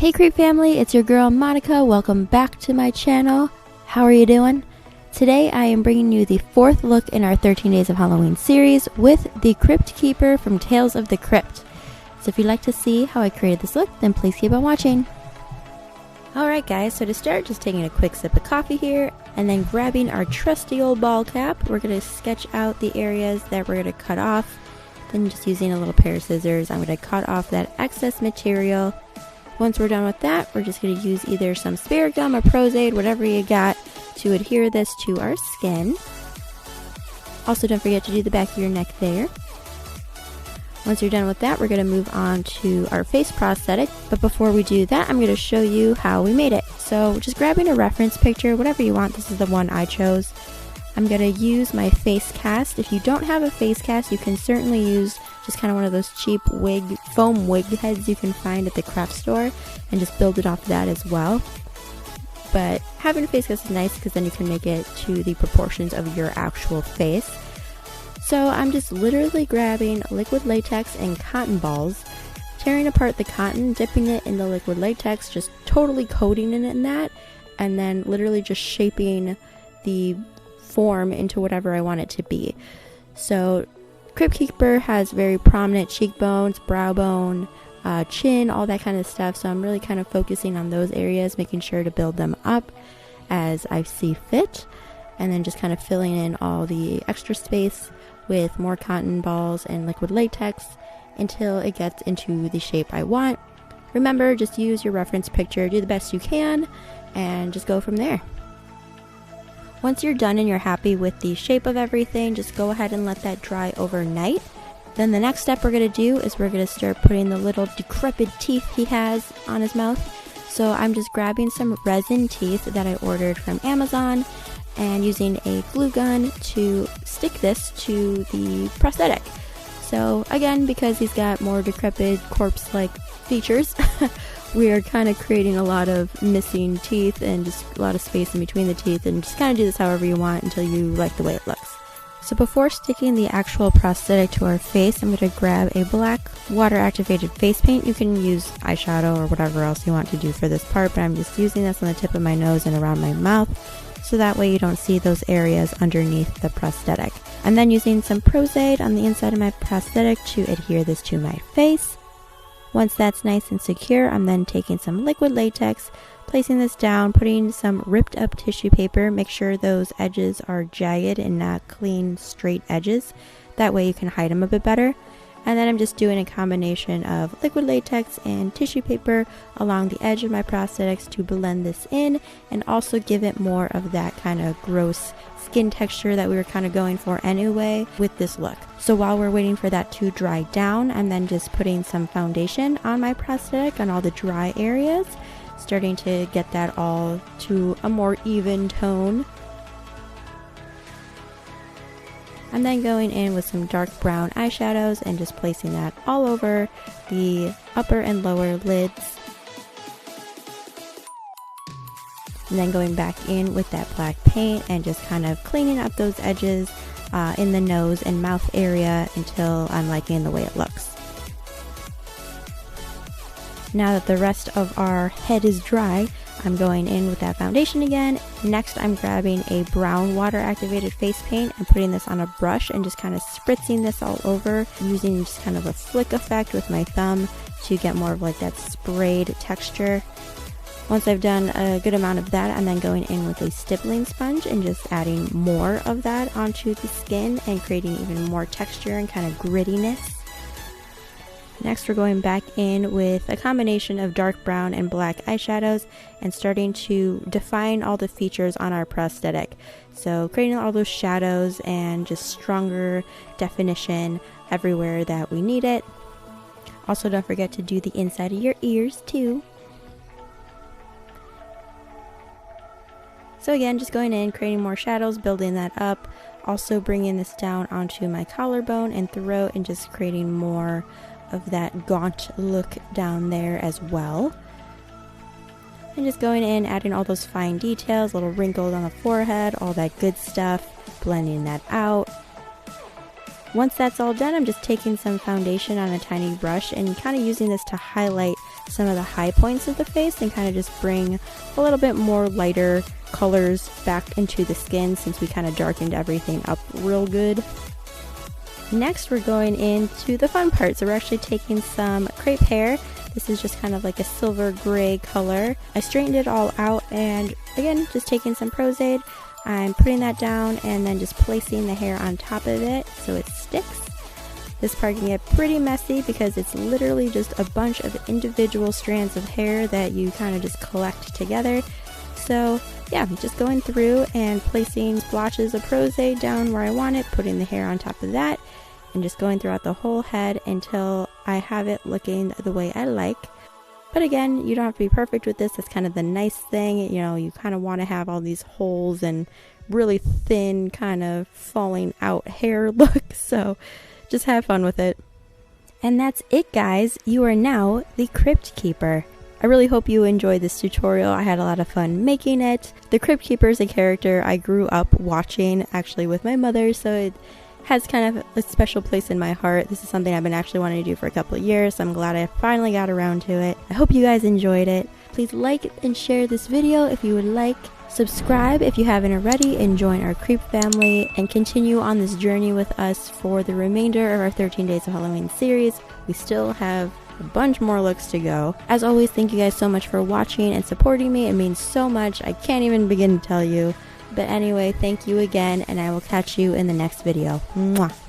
Hey Creep family, it's your girl Monica. Welcome back to my channel. How are you doing? Today I am bringing you the fourth look in our 13 Days of Halloween series with the Crypt Keeper from Tales of the Crypt. So if you'd like to see how I created this look, then please keep on watching. Alright guys, so to start, just taking a quick sip of coffee here, and then grabbing our trusty old ball cap. We're going to sketch out the areas that we're going to cut off. Then just using a little pair of scissors, I'm going to cut off that excess material. Once we're done with that, we're just going to use either some spirit gum or Prozaid, whatever you got, to adhere this to our skin. Also, don't forget to do the back of your neck there. Once you're done with that, we're going to move on to our face prosthetic. But before we do that, I'm going to show you how we made it. So just grabbing a reference picture, whatever you want. This is the one I chose. I'm going to use my face cast. If you don't have a face cast, you can certainly use just kind of one of those cheap foam wig heads you can find at the craft store and just build it off that as well. But having a face cast is nice because then you can make it to the proportions of your actual face. So I'm just literally grabbing liquid latex and cotton balls, tearing apart the cotton, dipping it in the liquid latex, just totally coating it in that, and then literally just shaping the form into whatever I want it to be. So Crypt Keeper has very prominent cheekbones, brow bone, chin, all that kind of stuff. So I'm really kind of focusing on those areas, making sure to build them up as I see fit, and then just kind of filling in all the extra space with more cotton balls and liquid latex until it gets into the shape I want. Remember, just use your reference picture, do the best you can, and just go from there. Once you're done and you're happy with the shape of everything, just go ahead and let that dry overnight. Then the next step we're going to do is we're going to start putting the little decrepit teeth he has on his mouth. So I'm just grabbing some resin teeth that I ordered from Amazon and using a glue gun to stick this to the prosthetic. So again, because he's got more decrepit corpse-like features, we are kind of creating a lot of missing teeth and just a lot of space in between the teeth, and just kind of do this however you want until you like the way it looks. So before sticking the actual prosthetic to our face, I'm going to grab a black water-activated face paint. You can use eyeshadow or whatever else you want to do for this part, but I'm just using this on the tip of my nose and around my mouth, so that way you don't see those areas underneath the prosthetic. I'm then using some Prozaid on the inside of my prosthetic to adhere this to my face. Once that's nice and secure, I'm then taking some liquid latex, placing this down, putting some ripped up tissue paper. Make sure those edges are jagged and not clean, straight edges. That way you can hide them a bit better. And then I'm just doing a combination of liquid latex and tissue paper along the edge of my prosthetics to blend this in and also give it more of that kind of gross skin texture that we were kind of going for anyway with this look. So while we're waiting for that to dry down, I'm then just putting some foundation on my prosthetic on all the dry areas, starting to get that all to a more even tone. I'm then going in with some dark brown eyeshadows and just placing that all over the upper and lower lids. And then going back in with that black paint and just kind of cleaning up those edges in the nose and mouth area until I'm liking the way it looks. Now that the rest of our head is dry, I'm going in with that foundation again. Next, I'm grabbing a brown water-activated face paint and putting this on a brush and just kind of spritzing this all over, using just kind of a flick effect with my thumb to get more of like that sprayed texture. Once I've done a good amount of that, I'm then going in with a stippling sponge and just adding more of that onto the skin and creating even more texture and kind of grittiness. Next, we're going back in with a combination of dark brown and black eyeshadows and starting to define all the features on our prosthetic. So creating all those shadows and just stronger definition everywhere that we need it. Also, don't forget to do the inside of your ears too. So again, just going in, creating more shadows, building that up. Also bringing this down onto my collarbone and throat and just creating more of that gaunt look down there as well. And just going in, adding all those fine details, little wrinkles on the forehead, all that good stuff, blending that out. Once that's all done, I'm just taking some foundation on a tiny brush and kind of using this to highlight some of the high points of the face and kind of just bring a little bit more lighter colors back into the skin since we kind of darkened everything up real good. Next, we're going into the fun part. So we're actually taking some crepe hair. This is just kind of like a silver gray color. I straightened it all out, and again, just taking some Pros-Aid. I'm putting that down and then just placing the hair on top of it so it sticks. This part can get pretty messy because it's literally just a bunch of individual strands of hair that you kind of just collect together. So yeah, I'm just going through and placing splotches of Pros-Aid down where I want it, putting the hair on top of that, and just going throughout the whole head until I have it looking the way I like. But again, you don't have to be perfect with this. That's kind of the nice thing. You know, you kind of want to have all these holes and really thin kind of falling out hair look. So just have fun with it. And that's it, guys. You are now the Crypt Keeper. I really hope you enjoyed this tutorial. I had a lot of fun making it. The Crypt Keeper is a character I grew up watching actually with my mother, so it has kind of a special place in my heart. This is something I've been actually wanting to do for a couple of years, so I'm glad I finally got around to it. I hope you guys enjoyed it. Please like and share this video if you would like. Subscribe if you haven't already, and join our Creep family and continue on this journey with us for the remainder of our 13 Days of Halloween series. We still have a bunch more looks to go. As always, thank you guys so much for watching and supporting me. It means so much. I can't even begin to tell you. But anyway, thank you again, and I will catch you in the next video. Mwah.